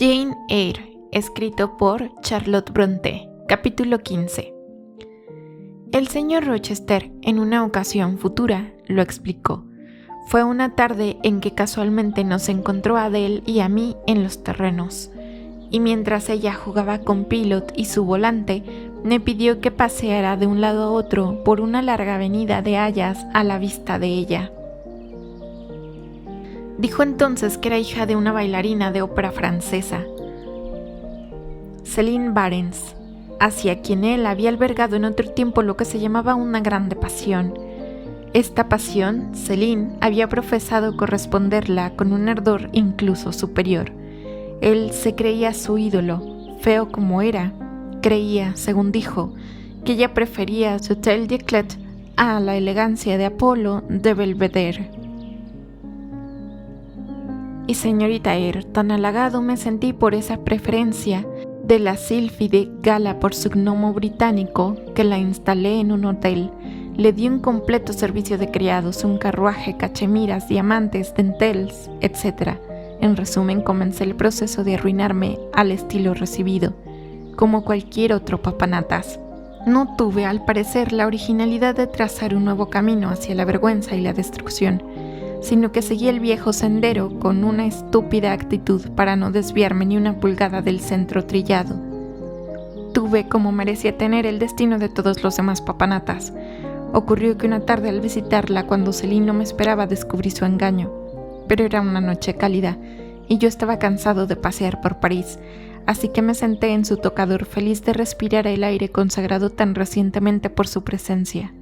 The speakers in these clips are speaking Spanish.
Jane Eyre, escrito por Charlotte Brontë, capítulo 15. El señor Rochester, en una ocasión futura, lo explicó. Fue una tarde en que casualmente nos encontró a Adele y a mí en los terrenos, y mientras ella jugaba con Pilot y su volante, me pidió que paseara de un lado a otro por una larga avenida de hayas a la vista de ella. Dijo entonces que era hija de una bailarina de ópera francesa, Céline Barnes, hacia quien él había albergado en otro tiempo lo que se llamaba una grande pasión. Esta pasión, Céline había profesado corresponderla con un ardor incluso superior. Él se creía su ídolo, feo como era. Creía, según dijo, que ella prefería su Hôtel de Clet a la elegancia de Apolo de Belvedere. Y señorita Eyre, tan halagado me sentí por esa preferencia de la sílfide gala por su gnomo británico, que la instalé en un hotel. Le di un completo servicio de criados, un carruaje, cachemiras, diamantes, denteles, etc. En resumen, comencé el proceso de arruinarme al estilo recibido, como cualquier otro papanatas. No tuve, al parecer, la originalidad de trazar un nuevo camino hacia la vergüenza y la destrucción, sino que seguí el viejo sendero con una estúpida actitud para no desviarme ni una pulgada del centro trillado. Tuve, como merecía tener, el destino de todos los demás papanatas. Ocurrió que una tarde al visitarla, cuando Céline no me esperaba, descubrí su engaño. Pero era una noche cálida, y yo estaba cansado de pasear por París, así que me senté en su tocador feliz de respirar el aire consagrado tan recientemente por su presencia.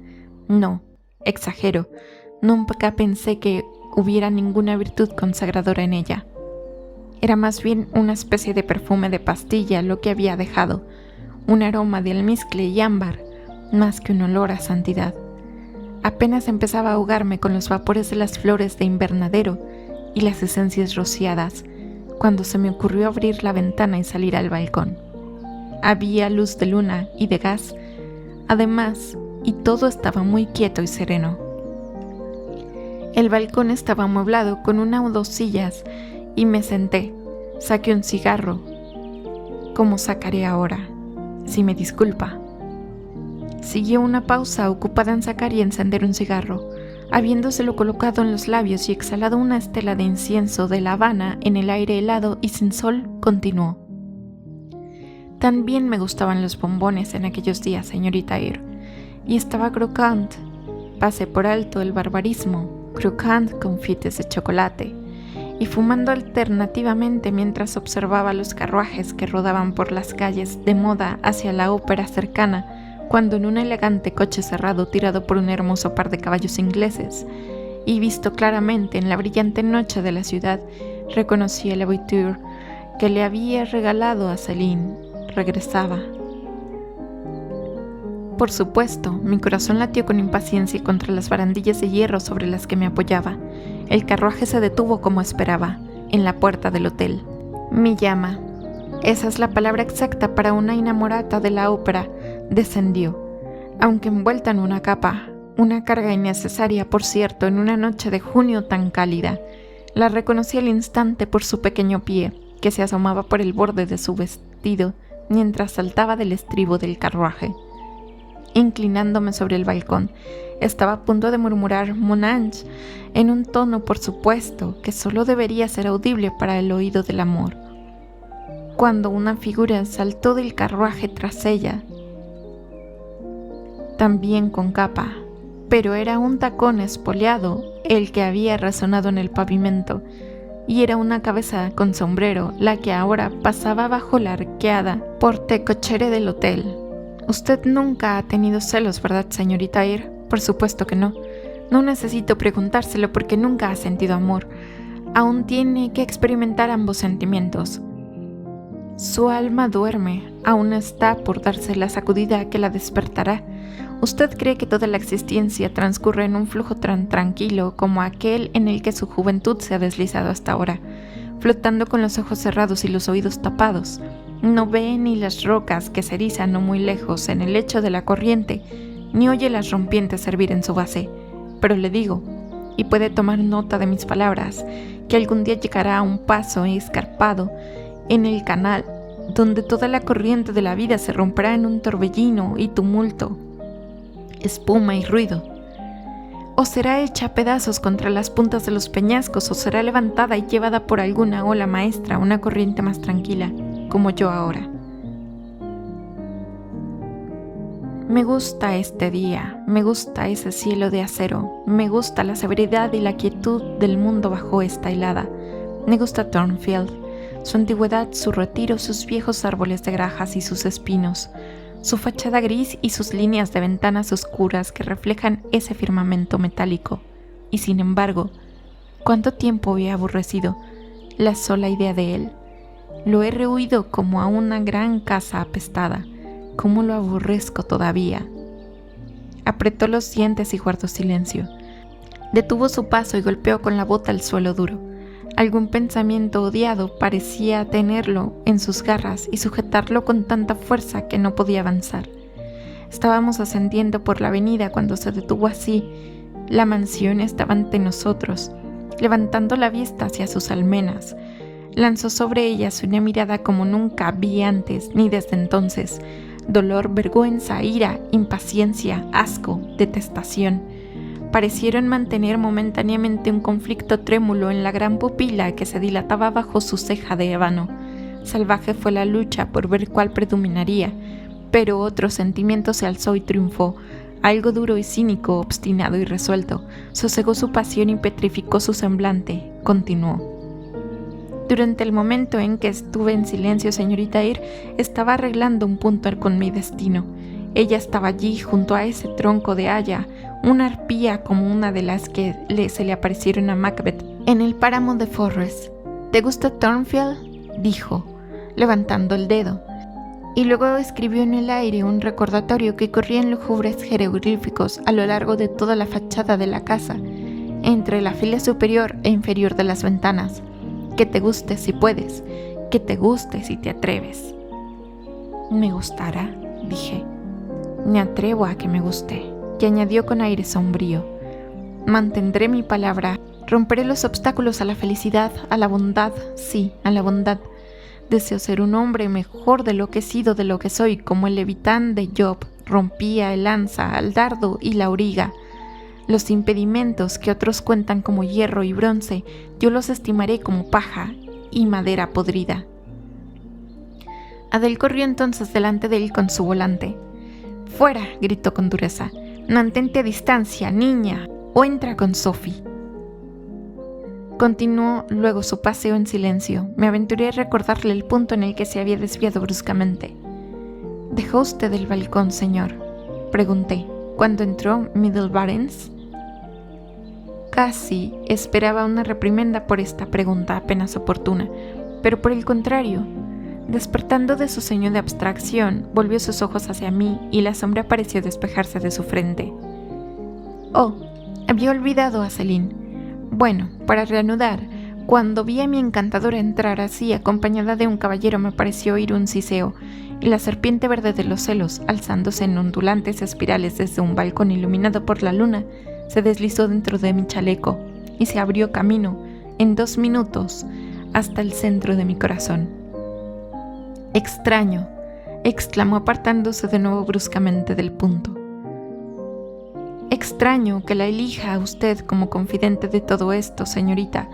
No, exagero. Nunca pensé que hubiera ninguna virtud consagradora en ella. Era más bien una especie de perfume de pastilla lo que había dejado, un aroma de almizcle y ámbar, más que un olor a santidad. Apenas empezaba a ahogarme con los vapores de las flores de invernadero y las esencias rociadas, cuando se me ocurrió abrir la ventana y salir al balcón. Había luz de luna y de gas, además, y todo estaba muy quieto y sereno. El balcón estaba amueblado con una o dos sillas y me senté. Saqué un cigarro, como sacaré ahora, si me disculpa. Siguió una pausa ocupada en sacar y encender un cigarro. Habiéndoselo colocado en los labios y exhalado una estela de incienso de La Habana en el aire helado y sin sol, continuó. También me gustaban los bombones en aquellos días, señorita Eyre, y estaba crocant. Pasé por alto el barbarismo. Croquant confites de chocolate, y fumando alternativamente mientras observaba los carruajes que rodaban por las calles de moda hacia la ópera cercana, cuando en un elegante coche cerrado tirado por un hermoso par de caballos ingleses, y visto claramente en la brillante noche de la ciudad, reconocí el voiture que le había regalado a Céline. Regresaba. Por supuesto, mi corazón latió con impaciencia contra las barandillas de hierro sobre las que me apoyaba. El carruaje se detuvo como esperaba, en la puerta del hotel. Mi llama, esa es la palabra exacta para una inamorata de la ópera, descendió, aunque envuelta en una capa, una carga innecesaria, por cierto, en una noche de junio tan cálida. La reconocí al instante por su pequeño pie, que se asomaba por el borde de su vestido mientras saltaba del estribo del carruaje. Inclinándome sobre el balcón, estaba a punto de murmurar «Mon ange», en un tono, por supuesto, que solo debería ser audible para el oído del amor, cuando una figura saltó del carruaje tras ella, también con capa, pero era un tacón espoleado el que había resonado en el pavimento, y era una cabeza con sombrero la que ahora pasaba bajo la arqueada porte-cochere del hotel. Usted nunca ha tenido celos, ¿verdad, señorita Eyre? Por supuesto que no. No necesito preguntárselo porque nunca ha sentido amor. Aún tiene que experimentar ambos sentimientos. Su alma duerme, aún está por darse la sacudida que la despertará. Usted cree que toda la existencia transcurre en un flujo tan tranquilo como aquel en el que su juventud se ha deslizado hasta ahora, flotando con los ojos cerrados y los oídos tapados. No ve ni las rocas que se erizan no muy lejos en el lecho de la corriente, ni oye las rompientes hervir en su base. Pero le digo, y puede tomar nota de mis palabras, que algún día llegará a un paso escarpado en el canal, donde toda la corriente de la vida se romperá en un torbellino y tumulto, espuma y ruido. O será hecha a pedazos contra las puntas de los peñascos, o será levantada y llevada por alguna ola maestra a una corriente más tranquila, como yo ahora. Me gusta este día, me gusta ese cielo de acero, me gusta la severidad y la quietud del mundo bajo esta helada. Me gusta Thornfield, su antigüedad, su retiro, sus viejos árboles de grajas y sus espinos, su fachada gris y sus líneas de ventanas oscuras que reflejan ese firmamento metálico. Y sin embargo, ¿cuánto tiempo había aborrecido la sola idea de él? Lo he rehuido como a una gran casa apestada. ¿Cómo lo aborrezco todavía? Apretó los dientes y guardó silencio. Detuvo su paso y golpeó con la bota el suelo duro. Algún pensamiento odiado parecía tenerlo en sus garras y sujetarlo con tanta fuerza que no podía avanzar. Estábamos ascendiendo por la avenida cuando se detuvo así. La mansión estaba ante nosotros, levantando la vista hacia sus almenas. Lanzó sobre ellas una mirada como nunca vi antes ni desde entonces. Dolor, vergüenza, ira, impaciencia, asco, detestación. Parecieron mantener momentáneamente un conflicto trémulo en la gran pupila que se dilataba bajo su ceja de ébano. Salvaje fue la lucha por ver cuál predominaría, pero otro sentimiento se alzó y triunfó. Algo duro y cínico, obstinado y resuelto. Sosegó su pasión y petrificó su semblante. Continuó. Durante el momento en que estuve en silencio, señorita Eyre, estaba arreglando un punto con mi destino. Ella estaba allí, junto a ese tronco de haya, una arpía como una de las que se le aparecieron a Macbeth en el páramo de Forres. ¿Te gusta Thornfield?, dijo, levantando el dedo. Y luego escribió en el aire un recordatorio que corría en lúgubres jeroglíficos a lo largo de toda la fachada de la casa, entre la fila superior e inferior de las ventanas. Que te guste si puedes, que te guste si te atreves. Me gustará, dije. Me atrevo a que me guste. Y añadió con aire sombrío. Mantendré mi palabra. Romperé los obstáculos a la felicidad, a la bondad, sí, a la bondad. Deseo ser un hombre mejor de lo que he sido, de lo que soy, como el Levitán de Job rompía el lanza, el dardo y la auriga. Los impedimentos que otros cuentan como hierro y bronce, yo los estimaré como paja y madera podrida. Adele corrió entonces delante de él con su volante. «¡Fuera!», gritó con dureza. «Mantente a distancia, niña, o entra con Sophie». Continuó luego su paseo en silencio. Me aventuré a recordarle el punto en el que se había desviado bruscamente. «¿Dejó usted el balcón, señor?», pregunté. «¿Cuándo entró Middle Barents?». Casi esperaba una reprimenda por esta pregunta apenas oportuna, pero por el contrario, despertando de su sueño de abstracción, volvió sus ojos hacia mí y la sombra pareció despejarse de su frente. Oh, había olvidado a Céline. Bueno, para reanudar, cuando vi a mi encantadora entrar así acompañada de un caballero me pareció oír un siseo, y la serpiente verde de los celos, alzándose en ondulantes espirales desde un balcón iluminado por la luna, se deslizó dentro de mi chaleco y se abrió camino, en 2 minutos, hasta el centro de mi corazón. «Extraño», exclamó apartándose de nuevo bruscamente del punto. «Extraño que la elija a usted como confidente de todo esto, señorita.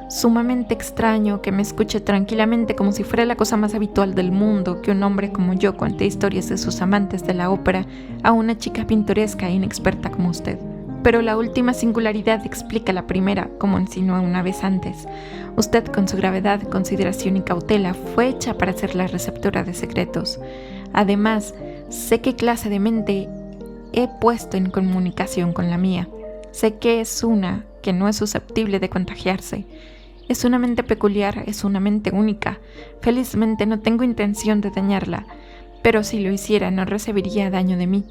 Sumamente extraño que me escuche tranquilamente como si fuera la cosa más habitual del mundo que un hombre como yo cuente historias de sus amantes de la ópera a una chica pintoresca e inexperta como usted. Pero la última singularidad explica la primera, como insinué una vez antes. Usted, con su gravedad, consideración y cautela, fue hecha para ser la receptora de secretos. Además, sé qué clase de mente he puesto en comunicación con la mía. Sé que es una que no es susceptible de contagiarse. Es una mente peculiar, es una mente única. Felizmente no tengo intención de dañarla, pero si lo hiciera no recibiría daño de mí.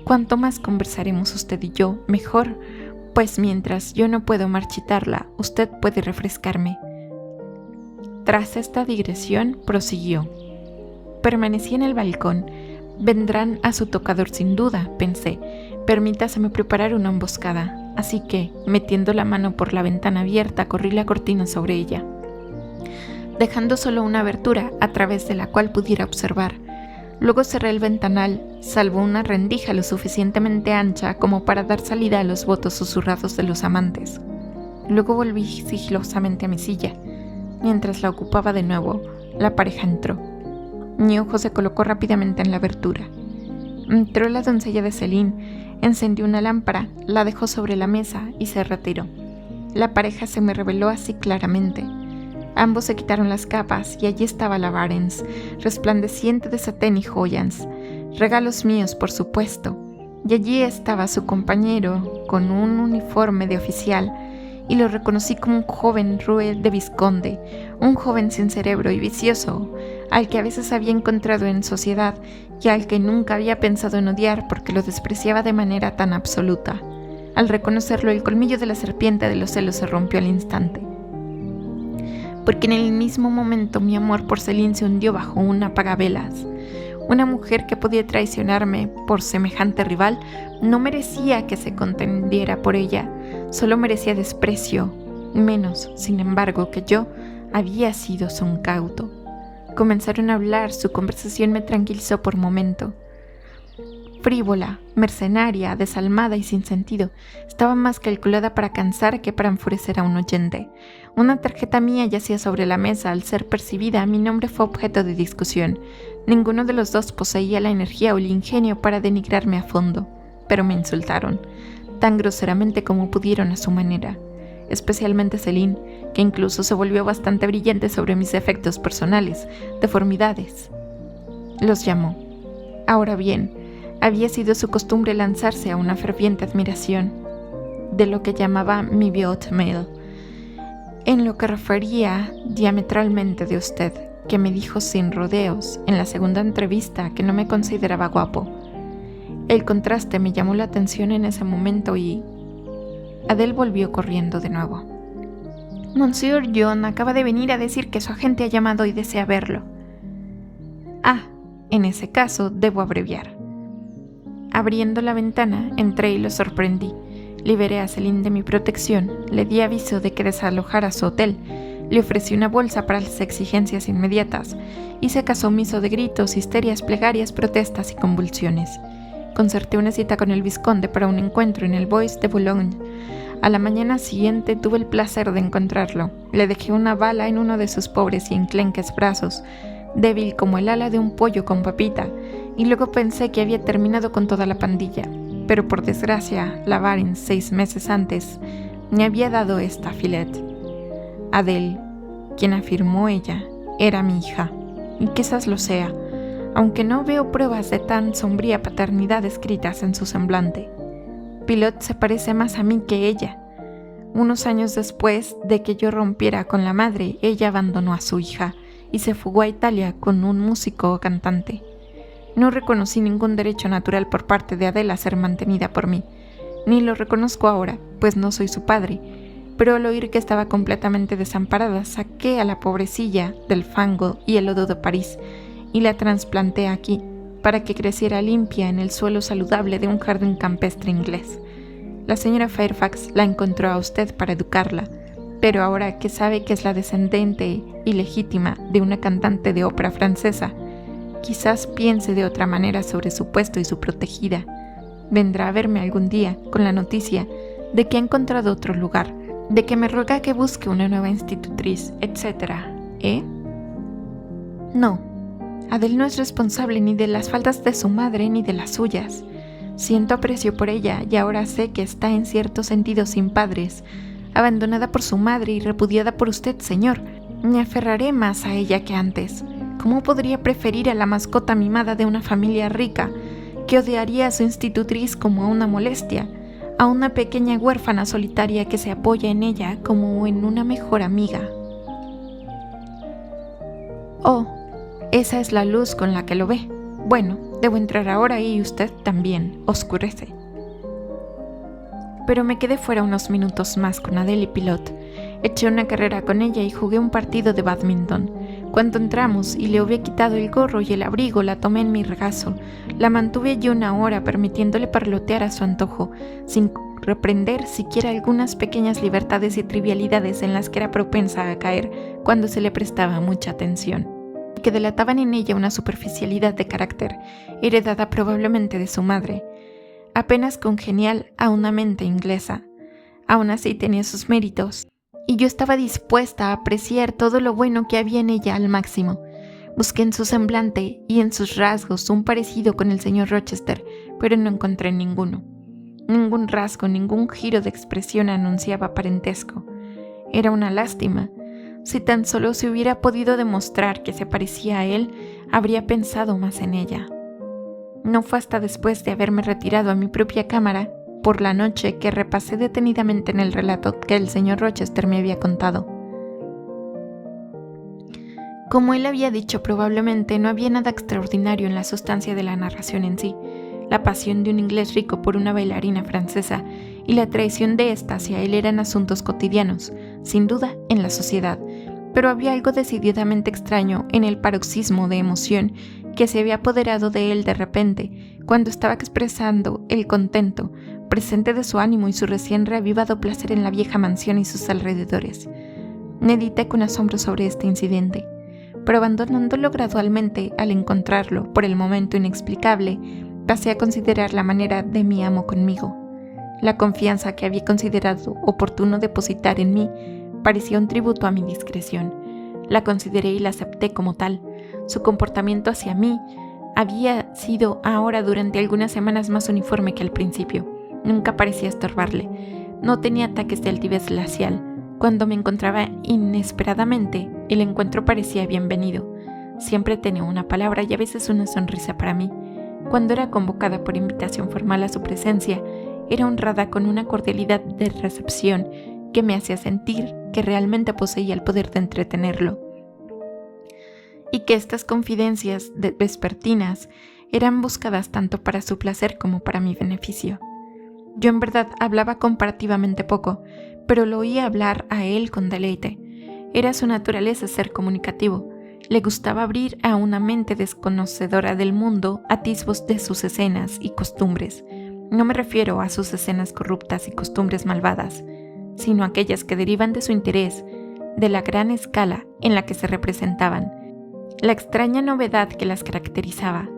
Cuanto más conversaremos usted y yo, mejor, pues mientras yo no puedo marchitarla, usted puede refrescarme». Tras esta digresión, prosiguió. Permanecí en el balcón. Vendrán a su tocador sin duda, pensé. Permítaseme preparar una emboscada. Así que, metiendo la mano por la ventana abierta, corrí la cortina sobre ella. dejando solo una abertura a través de la cual pudiera observar. Luego cerré el ventanal, salvo una rendija lo suficientemente ancha como para dar salida a los votos susurrados de los amantes. Luego volví sigilosamente a mi silla. Mientras la ocupaba de nuevo, la pareja entró. Mi ojo se colocó rápidamente en la abertura. Entró la doncella de Céline, encendió una lámpara, la dejó sobre la mesa y se retiró. La pareja se me reveló así claramente. Ambos se quitaron las capas y allí estaba la Varens, resplandeciente de satén y joyas, regalos míos por supuesto, y allí estaba su compañero con un uniforme de oficial, y lo reconocí como un joven rue de vizconde, un joven sin cerebro y vicioso, al que a veces había encontrado en sociedad y al que nunca había pensado en odiar porque lo despreciaba de manera tan absoluta. Al reconocerlo, el colmillo de la serpiente de los celos se rompió al instante. Porque en el mismo momento mi amor por Céline se hundió bajo un apagavelas. Una mujer que podía traicionarme por semejante rival no merecía que se contendiera por ella, solo merecía desprecio, menos, sin embargo, que yo había sido su incauto. Comenzaron a hablar, su conversación me tranquilizó por momento. Frívola, mercenaria, desalmada y sin sentido, estaba más calculada para cansar que para enfurecer a un oyente. Una tarjeta mía yacía sobre la mesa. Al ser percibida, mi nombre fue objeto de discusión. Ninguno de los dos poseía la energía o el ingenio para denigrarme a fondo, pero me insultaron, tan groseramente como pudieron a su manera. Especialmente Céline, que incluso se volvió bastante brillante sobre mis defectos personales, deformidades. Los llamó. Ahora bien, había sido su costumbre lanzarse a una ferviente admiración de lo que llamaba mi Biot-Mail, en lo que refería diametralmente de usted, que me dijo sin rodeos en la segunda entrevista que no me consideraba guapo. El contraste me llamó la atención en ese momento y Adele volvió corriendo de nuevo. Monsieur John acaba de venir a decir que su agente ha llamado y desea verlo. Ah, en ese caso debo abreviar. Abriendo la ventana, entré y lo sorprendí. Liberé a Céline de mi protección, le di aviso de que desalojara su hotel, le ofrecí una bolsa para las exigencias inmediatas, y se casó omiso de gritos, histerias, plegarias, protestas y convulsiones. Concerté una cita con el vizconde para un encuentro en el Bois de Boulogne. A la mañana siguiente tuve el placer de encontrarlo. Le dejé una bala en uno de sus pobres y enclenques brazos, débil como el ala de un pollo con papita, y luego pensé que había terminado con toda la pandilla. Pero por desgracia, la Varens 6 meses antes me había dado esta filet. Adele, quien afirmó ella, era mi hija, y quizás lo sea, aunque no veo pruebas de tan sombría paternidad escritas en su semblante. Pilot se parece más a mí que ella. Unos años después de que yo rompiera con la madre, ella abandonó a su hija y se fugó a Italia con un músico o cantante. No reconocí ningún derecho natural por parte de Adele a ser mantenida por mí, ni lo reconozco ahora, pues no soy su padre, pero al oír que estaba completamente desamparada, saqué a la pobrecilla del fango y el lodo de París y la trasplanté aquí, para que creciera limpia en el suelo saludable de un jardín campestre inglés. La señora Fairfax la encontró a usted para educarla, pero ahora que sabe que es la descendiente ilegítima de una cantante de ópera francesa, quizás piense de otra manera sobre su puesto y su protegida. Vendrá a verme algún día con la noticia de que ha encontrado otro lugar, de que me ruega que busque una nueva institutriz, etc. No, Adele no es responsable ni de las faltas de su madre ni de las suyas. Siento aprecio por ella y ahora sé que está en cierto sentido sin padres, abandonada por su madre y repudiada por usted, señor. Me aferraré más a ella que antes. ¿Cómo podría preferir a la mascota mimada de una familia rica, que odiaría a su institutriz como a una molestia, a una pequeña huérfana solitaria que se apoya en ella como en una mejor amiga? Oh, esa es la luz con la que lo ve. Bueno, debo entrar ahora y usted también. Oscurece. Pero me quedé fuera unos minutos más con Adele y Pilot. Eché una carrera con ella y jugué un partido de bádminton. Cuando entramos y le había quitado el gorro y el abrigo, la tomé en mi regazo. La mantuve allí 1 hora, permitiéndole parlotear a su antojo, sin reprender siquiera algunas pequeñas libertades y trivialidades en las que era propensa a caer cuando se le prestaba mucha atención, y que delataban en ella una superficialidad de carácter, heredada probablemente de su madre, apenas congenial a una mente inglesa. Aún así tenía sus méritos, y yo estaba dispuesta a apreciar todo lo bueno que había en ella al máximo. Busqué en su semblante y en sus rasgos un parecido con el señor Rochester, pero no encontré ninguno. Ningún rasgo, ningún giro de expresión anunciaba parentesco. Era una lástima. Si tan solo se hubiera podido demostrar que se parecía a él, habría pensado más en ella. No fue hasta después de haberme retirado a mi propia cámara por la noche que repasé detenidamente en el relato que el señor Rochester me había contado. Como él había dicho, probablemente no había nada extraordinario en la sustancia de la narración en sí. La pasión de un inglés rico por una bailarina francesa y la traición de ésta hacia él eran asuntos cotidianos, sin duda, en la sociedad, pero había algo decididamente extraño en el paroxismo de emoción que se había apoderado de él de repente, cuando estaba expresando el contento presente de su ánimo y su recién reavivado placer en la vieja mansión y sus alrededores. Medité con asombro sobre este incidente, pero abandonándolo gradualmente al encontrarlo, por el momento inexplicable, pasé a considerar la manera de mi amo conmigo. La confianza que había considerado oportuno depositar en mí parecía un tributo a mi discreción. La consideré y la acepté como tal. Su comportamiento hacia mí había sido ahora durante algunas semanas más uniforme que al principio. Nunca parecía estorbarle. No tenía ataques de altivez glacial. Cuando me encontraba inesperadamente, el encuentro parecía bienvenido. Siempre tenía una palabra y a veces una sonrisa para mí. Cuando era convocada por invitación formal a su presencia, era honrada con una cordialidad de recepción que me hacía sentir que realmente poseía el poder de entretenerlo, y que estas confidencias vespertinas eran buscadas tanto para su placer como para mi beneficio. Yo en verdad hablaba comparativamente poco, pero lo oía hablar a él con deleite. Era su naturaleza ser comunicativo. Le gustaba abrir a una mente desconocedora del mundo atisbos de sus escenas y costumbres. No me refiero a sus escenas corruptas y costumbres malvadas, sino aquellas que derivan de su interés, de la gran escala en la que se representaban, la extraña novedad que las caracterizaba,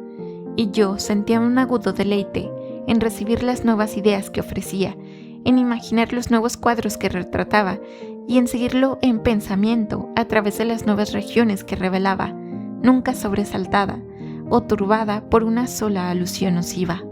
y yo sentía un agudo deleite en recibir las nuevas ideas que ofrecía, en imaginar los nuevos cuadros que retrataba y en seguirlo en pensamiento a través de las nuevas regiones que revelaba, nunca sobresaltada o turbada por una sola alusión nociva.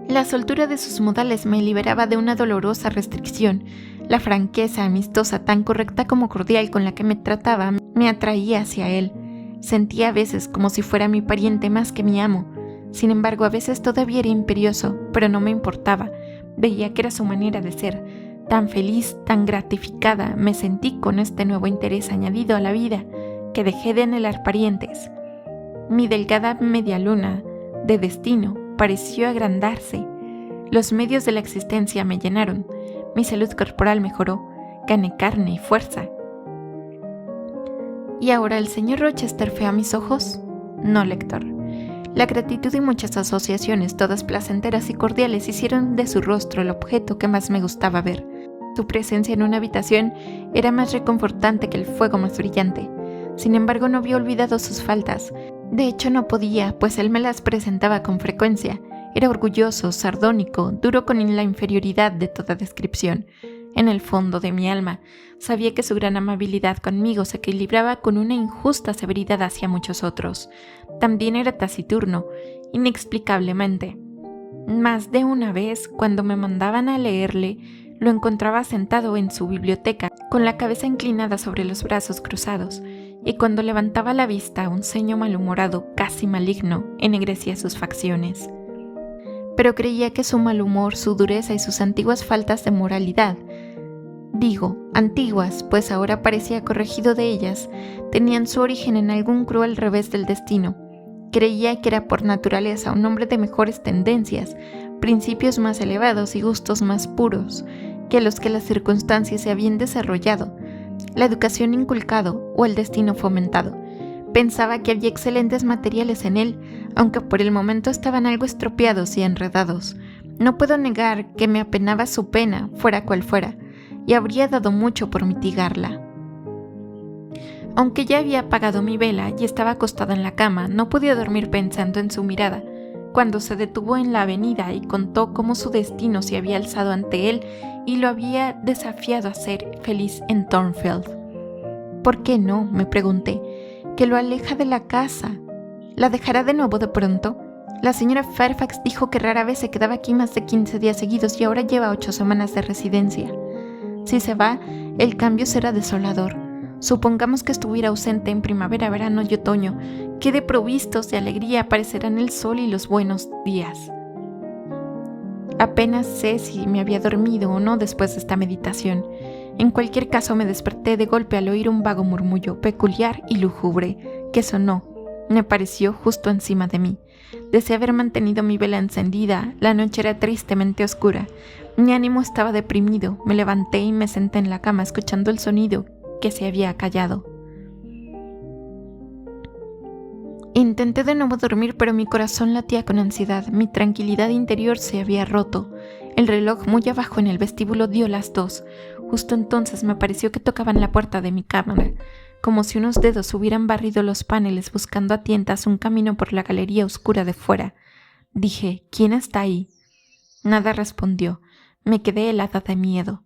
La soltura de sus modales me liberaba de una dolorosa restricción. La franqueza amistosa, tan correcta como cordial con la que me trataba, me atraía hacia él. Sentía a veces como si fuera mi pariente más que mi amo. Sin embargo, a veces todavía era imperioso, pero no me importaba. Veía que era su manera de ser. Tan feliz, tan gratificada me sentí con este nuevo interés añadido a la vida, que dejé de anhelar parientes. Mi delgada medialuna de destino pareció agrandarse. Los medios de la existencia me llenaron. Mi salud corporal mejoró. Gané carne y fuerza. ¿Y ahora el señor Rochester fue a mis ojos? No, lector. La gratitud y muchas asociaciones, todas placenteras y cordiales, hicieron de su rostro el objeto que más me gustaba ver. Su presencia en una habitación era más reconfortante que el fuego más brillante. Sin embargo, no había olvidado sus faltas. De hecho, no podía, pues él me las presentaba con frecuencia. Era orgulloso, sardónico, duro con la inferioridad de toda descripción. En el fondo de mi alma, sabía que su gran amabilidad conmigo se equilibraba con una injusta severidad hacia muchos otros. También era taciturno, inexplicablemente. Más de una vez, cuando me mandaban a leerle, lo encontraba sentado en su biblioteca, con la cabeza inclinada sobre los brazos cruzados, y cuando levantaba la vista, un ceño malhumorado, casi maligno, ennegrecía sus facciones. Pero creía que su mal humor, su dureza y sus antiguas faltas de moralidad, digo, antiguas, pues ahora parecía corregido de ellas, tenían su origen en algún cruel revés del destino. Creía que era por naturaleza un hombre de mejores tendencias, principios más elevados y gustos más puros que los que las circunstancias se habían desarrollado, la educación inculcado o el destino fomentado. Pensaba que había excelentes materiales en él, aunque por el momento estaban algo estropeados y enredados. No puedo negar que me apenaba su pena, fuera cual fuera, y habría dado mucho por mitigarla. Aunque ya había apagado mi vela y estaba acostada en la cama, no podía dormir pensando en su mirada, cuando se detuvo en la avenida y contó cómo su destino se había alzado ante él y lo había desafiado a ser feliz en Thornfield. ¿Por qué no?, me pregunté, que lo aleja de la casa. ¿La dejará de nuevo de pronto? La señora Fairfax dijo que rara vez se quedaba aquí más de 15 días seguidos y ahora lleva 8 semanas de residencia. Si se va, el cambio será desolador. Supongamos que estuviera ausente en primavera, verano y otoño. Qué de provistos de alegría aparecerán el sol y los buenos días. Apenas sé si me había dormido o no después de esta meditación. En cualquier caso me desperté de golpe al oír un vago murmullo peculiar y lúgubre que sonó. Me pareció justo encima de mí. Deseé haber mantenido mi vela encendida. La noche era tristemente oscura. Mi ánimo estaba deprimido. Me levanté y me senté en la cama escuchando el sonido que se había callado. Intenté de nuevo dormir, pero mi corazón latía con ansiedad. Mi tranquilidad interior se había roto. El reloj muy abajo en el vestíbulo dio las 2. Justo entonces me pareció que tocaban la puerta de mi cámara, como si unos dedos hubieran barrido los paneles buscando a tientas un camino por la galería oscura de fuera. Dije, ¿quién está ahí? Nada respondió. Me quedé helada de miedo.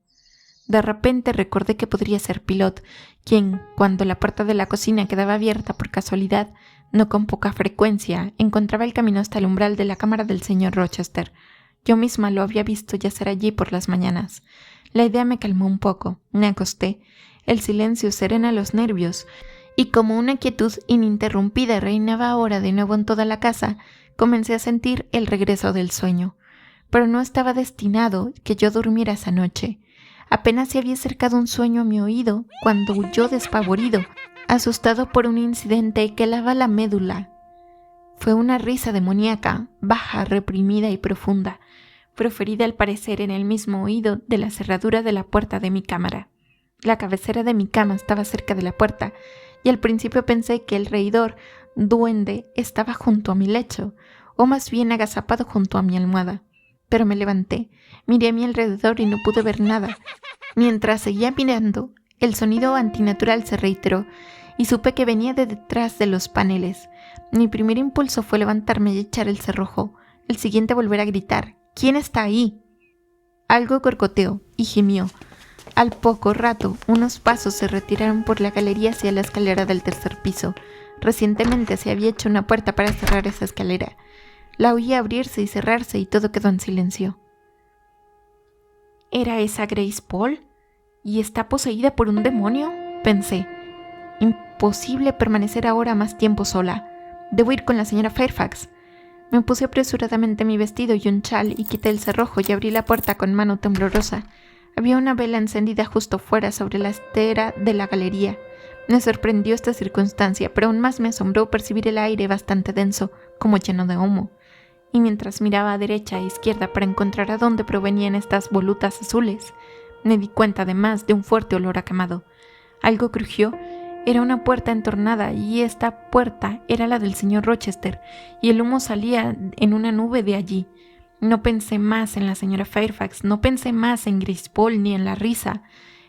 De repente recordé que podría ser Pilot, quien, cuando la puerta de la cocina quedaba abierta por casualidad, no con poca frecuencia, encontraba el camino hasta el umbral de la cámara del señor Rochester. Yo misma lo había visto yacer allí por las mañanas. La idea me calmó un poco. Me acosté. El silencio serena los nervios, y como una quietud ininterrumpida reinaba ahora de nuevo en toda la casa, comencé a sentir el regreso del sueño. Pero no estaba destinado que yo durmiera esa noche. Apenas se había acercado un sueño a mi oído cuando huyó despavorido, asustado por un incidente que helaba la médula. Fue una risa demoníaca, baja, reprimida y profunda, proferida al parecer en el mismo oído de la cerradura de la puerta de mi cámara. La cabecera de mi cama estaba cerca de la puerta, y al principio pensé que el reidor duende estaba junto a mi lecho, o más bien agazapado junto a mi almohada. Pero me levanté, miré a mi alrededor y no pude ver nada. Mientras seguía mirando, el sonido antinatural se reiteró, y supe que venía de detrás de los paneles. Mi primer impulso fue levantarme y echar el cerrojo. El siguiente volver a gritar, ¿quién está ahí? Algo gorgoteó y gimió. Al poco rato, unos pasos se retiraron por la galería hacia la escalera del tercer piso. Recientemente se había hecho una puerta para cerrar esa escalera. La oí abrirse y cerrarse y todo quedó en silencio. ¿Era esa Grace Poole? ¿Y está poseída por un demonio?, pensé. Imposible permanecer ahora más tiempo sola. Debo ir con la señora Fairfax. Me puse apresuradamente mi vestido y un chal y quité el cerrojo y abrí la puerta con mano temblorosa. Había una vela encendida justo fuera sobre la estera de la galería. Me sorprendió esta circunstancia, pero aún más me asombró percibir el aire bastante denso, como lleno de humo. Y mientras miraba a derecha e izquierda para encontrar a dónde provenían estas volutas azules, me di cuenta además de un fuerte olor a quemado. Algo crujió. Era una puerta entornada y esta puerta era la del señor Rochester, y el humo salía en una nube de allí. No pensé más en la señora Fairfax, no pensé más en Grace Poole ni en la risa.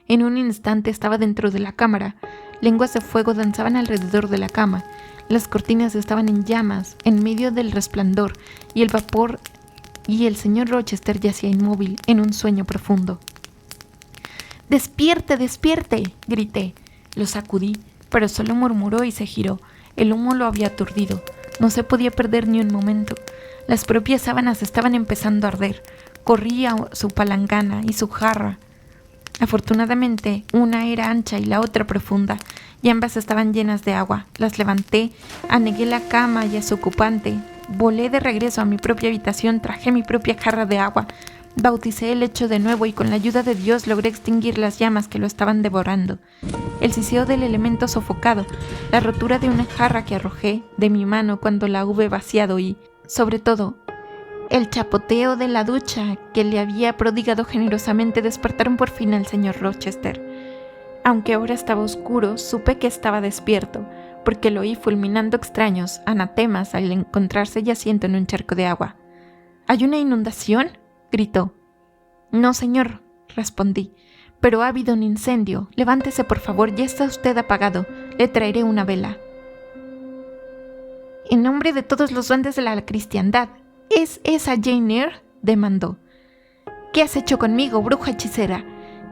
En un instante estaba dentro de la cámara. Lenguas de fuego danzaban alrededor de la cama. Las cortinas estaban en llamas, en medio del resplandor, y el vapor, y el señor Rochester yacía inmóvil, en un sueño profundo. ¡Despierte, despierte!, grité. Lo sacudí, pero solo murmuró y se giró. El humo lo había aturdido. No se podía perder ni un momento. Las propias sábanas estaban empezando a arder. Corría su palangana y su jarra. Afortunadamente, una era ancha y la otra profunda, y ambas estaban llenas de agua. Las levanté, anegué la cama y a su ocupante. Volé de regreso a mi propia habitación, traje mi propia jarra de agua. Bauticé el lecho de nuevo y con la ayuda de Dios logré extinguir las llamas que lo estaban devorando. El siseo del elemento sofocado, la rotura de una jarra que arrojé de mi mano cuando la hube vaciado y, sobre todo, el chapoteo de la ducha que le había prodigado generosamente despertaron por fin al señor Rochester. Aunque ahora estaba oscuro, supe que estaba despierto, porque lo oí fulminando extraños anatemas al encontrarse yaciendo en un charco de agua. ¿Hay una inundación?, gritó. No, señor, respondí, pero ha habido un incendio. Levántese, por favor, ya está usted apagado. Le traeré una vela. En nombre de todos los duendes de la cristiandad, ¿es esa Jane Eyre?, demandó. ¿Qué has hecho conmigo, bruja hechicera?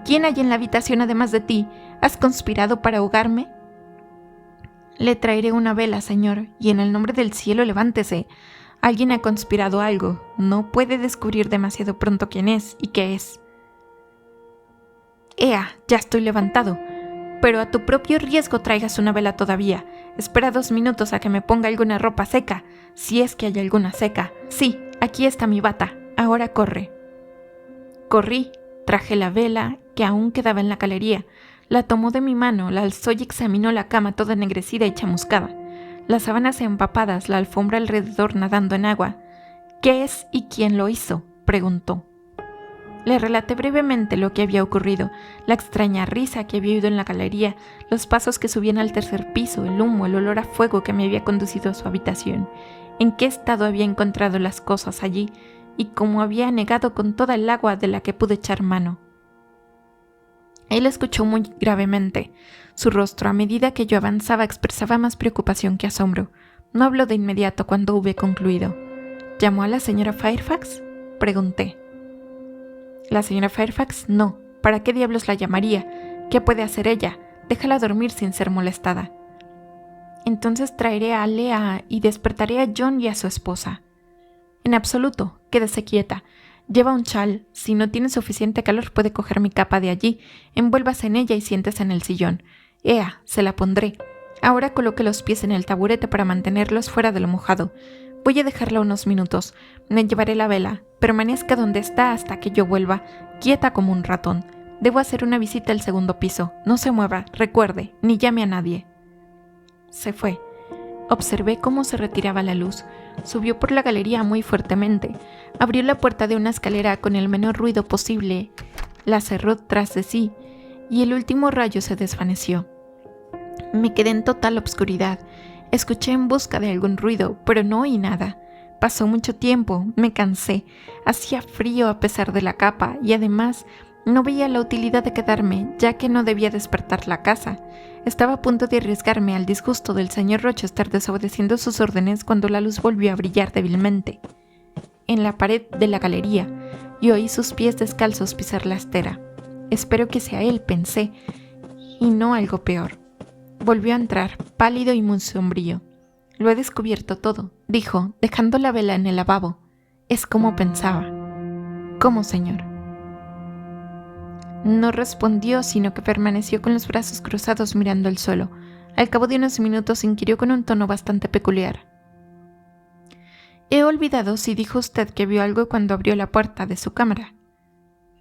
¿Quién hay en la habitación además de ti? ¿Has conspirado para ahogarme? Le traeré una vela, señor, y en el nombre del cielo levántese. Alguien ha conspirado algo. No puede descubrir demasiado pronto quién es y qué es. Ea, ya estoy levantado. Pero a tu propio riesgo traigas una vela todavía. Espera 2 minutos a que me ponga alguna ropa seca, si es que hay alguna seca. Sí, aquí está mi bata. Ahora corre. Corrí, traje la vela, que aún quedaba en la galería. La tomó de mi mano, la alzó y examinó la cama toda ennegrecida y chamuscada. Las sábanas empapadas, la alfombra alrededor nadando en agua. ¿Qué es y quién lo hizo?, preguntó. Le relaté brevemente lo que había ocurrido, la extraña risa que había oído en la galería, los pasos que subían al 3er piso, el humo, el olor a fuego que me había conducido a su habitación, en qué estado había encontrado las cosas allí y cómo había negado con toda el agua de la que pude echar mano. Él escuchó muy gravemente. Su rostro, a medida que yo avanzaba, expresaba más preocupación que asombro. No habló de inmediato cuando hube concluido. ¿Llamó a la señora Fairfax?, pregunté. La señora Fairfax, no. ¿Para qué diablos la llamaría? ¿Qué puede hacer ella? Déjala dormir sin ser molestada. Entonces traeré a Lea y despertaré a John y a su esposa. En absoluto, quédese quieta. Lleva un chal. Si no tiene suficiente calor puede coger mi capa de allí. Envuélvase en ella y siéntese en el sillón. Ea, se la pondré. Ahora coloque los pies en el taburete para mantenerlos fuera de lo mojado. Voy a dejarla unos minutos. Me llevaré la vela. Permanezca donde está hasta que yo vuelva, quieta como un ratón. Debo hacer una visita al 2.º piso. No se mueva, recuerde, ni llame a nadie. Se fue. Observé cómo se retiraba la luz. Subió por la galería muy fuertemente. Abrió la puerta de una escalera con el menor ruido posible. La cerró tras de sí, y el último rayo se desvaneció. Me quedé en total obscuridad. Escuché en busca de algún ruido, pero no oí nada. Pasó mucho tiempo, me cansé. Hacía frío a pesar de la capa, y además no veía la utilidad de quedarme, ya que no debía despertar la casa. Estaba a punto de arriesgarme al disgusto del señor Rochester desobedeciendo sus órdenes cuando la luz volvió a brillar débilmente en la pared de la galería, y oí sus pies descalzos pisar la estera. Espero que sea él, pensé, y no algo peor. Volvió a entrar, pálido y muy sombrío. Lo he descubierto todo, dijo, dejando la vela en el lavabo. Es como pensaba. ¿Cómo, señor? No respondió, sino que permaneció con los brazos cruzados mirando el suelo. Al cabo de unos minutos inquirió con un tono bastante peculiar. He olvidado si dijo usted que vio algo cuando abrió la puerta de su cámara.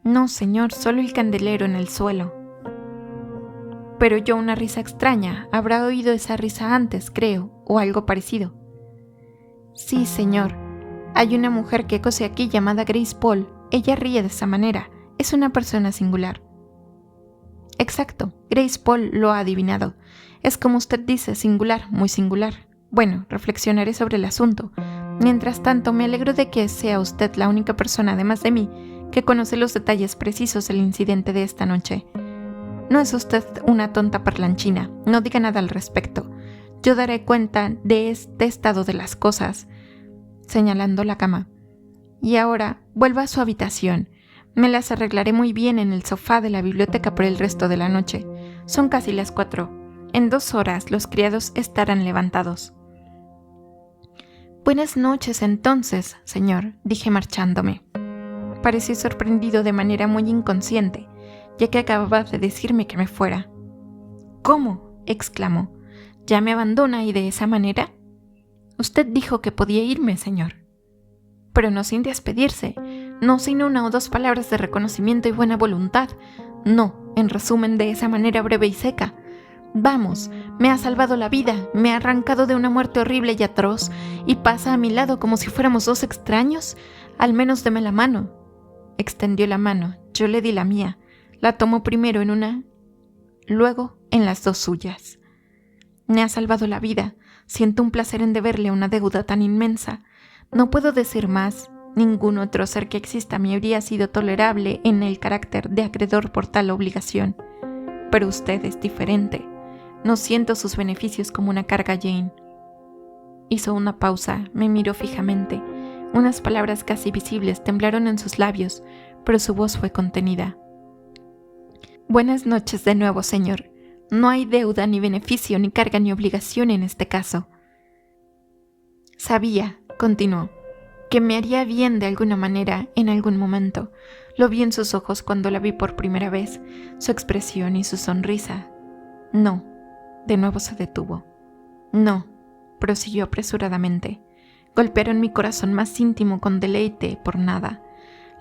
No, señor, solo el candelero en el suelo. Pero oyó una risa extraña. Habrá oído esa risa antes, creo, o algo parecido. Sí, señor. Hay una mujer que cose aquí llamada Grace Poole. Ella ríe de esa manera. Es una persona singular. Exacto, Grace Poole lo ha adivinado. Es como usted dice, singular, muy singular. Bueno, reflexionaré sobre el asunto. Mientras tanto, me alegro de que sea usted la única persona, además de mí, que conoce los detalles precisos del incidente de esta noche. No es usted una tonta parlanchina, no diga nada al respecto. Yo daré cuenta de este estado de las cosas, señalando la cama. Y ahora, vuelva a su habitación. Me las arreglaré muy bien en el sofá de la biblioteca por el resto de la noche. Son casi las 4. En 2 horas los criados estarán levantados. Buenas noches entonces, señor, dije marchándome. Pareció sorprendido de manera muy inconsciente, ya que acababa de decirme que me fuera. ¿Cómo?, exclamó. ¿Ya me abandona y de esa manera? Usted dijo que podía irme, señor. Pero no sin despedirse, no sin 1 o 2 palabras de reconocimiento y buena voluntad. No, en resumen, de esa manera breve y seca. Vamos, me ha salvado la vida, me ha arrancado de una muerte horrible y atroz, y pasa a mi lado como si fuéramos 2 extraños. Al menos deme la mano. Extendió la mano, yo le di la mía. La tomó primero en una, luego en las 2 suyas. Me ha salvado la vida. Siento un placer en deberle una deuda tan inmensa. No puedo decir más. Ningún otro ser que exista me habría sido tolerable en el carácter de acreedor por tal obligación. Pero usted es diferente. No siento sus beneficios como una carga, Jane. Hizo una pausa, me miró fijamente. Unas palabras casi visibles temblaron en sus labios, pero su voz fue contenida. Buenas noches de nuevo, señor. No hay deuda, ni beneficio, ni carga, ni obligación en este caso. Sabía, continuó, que me haría bien de alguna manera en algún momento. Lo vi en sus ojos cuando la vi por primera vez, su expresión y su sonrisa. No, de nuevo se detuvo. No, prosiguió apresuradamente. Golpearon mi corazón más íntimo con deleite por nada.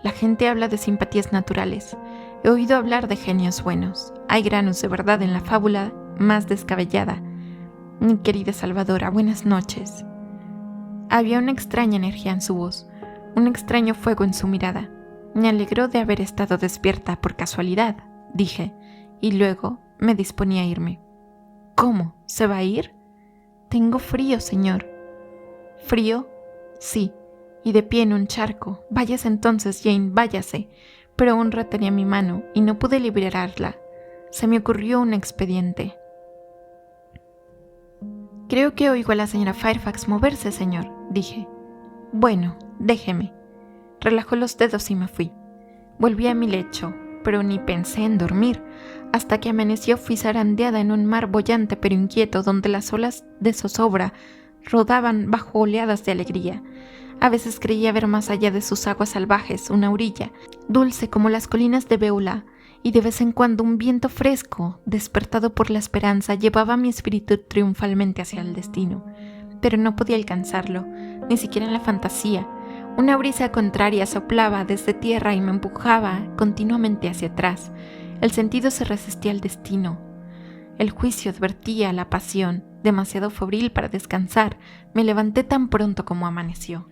La gente habla de simpatías naturales. He oído hablar de genios buenos. Hay granos de verdad en la fábula más descabellada. Mi querida Salvadora, buenas noches. Había una extraña energía en su voz, un extraño fuego en su mirada. Me alegró de haber estado despierta por casualidad, dije, y luego me disponía a irme. ¿Cómo? ¿Se va a ir? Tengo frío, señor. ¿Frío? Sí, y de pie en un charco. Váyase entonces, Jane, váyase. Pero aún retenía mi mano y no pude liberarla. Se me ocurrió un expediente. Creo que oigo a la señora Fairfax moverse, señor, dije. Bueno, déjeme. Relajó los dedos y me fui. Volví a mi lecho, pero ni pensé en dormir. Hasta que amaneció fui zarandeada en un mar boyante pero inquieto donde las olas de zozobra rodaban bajo oleadas de alegría. A veces creía ver más allá de sus aguas salvajes una orilla, dulce como las colinas de Beulah, y de vez en cuando un viento fresco, despertado por la esperanza, llevaba mi espíritu triunfalmente hacia el destino. Pero no podía alcanzarlo, ni siquiera en la fantasía. Una brisa contraria soplaba desde tierra y me empujaba continuamente hacia atrás. El sentido se resistía al destino. El juicio advertía a la pasión, demasiado febril para descansar. Me levanté tan pronto como amaneció.